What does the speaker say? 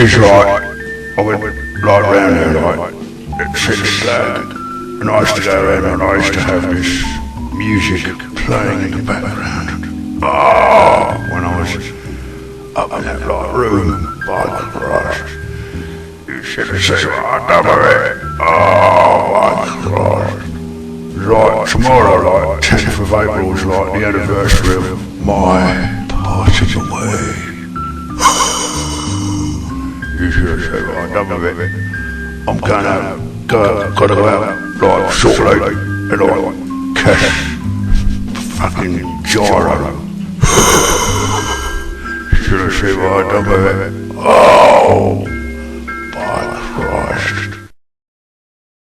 It's like, I went like round there like, at 6 o'clock, and I used to go around and I used to have this music playing in the background. Oh, when I was up in that like room, by Christ. You should have seen what I'd done with it. Oh my Christ. Like tomorrow, like 10th of April is like the anniversary of my passing away. You should have seen what I'd done with it. I'm gotta go out like shortly and like cash fucking gyro. Should have seen what I'd done with it. Oh!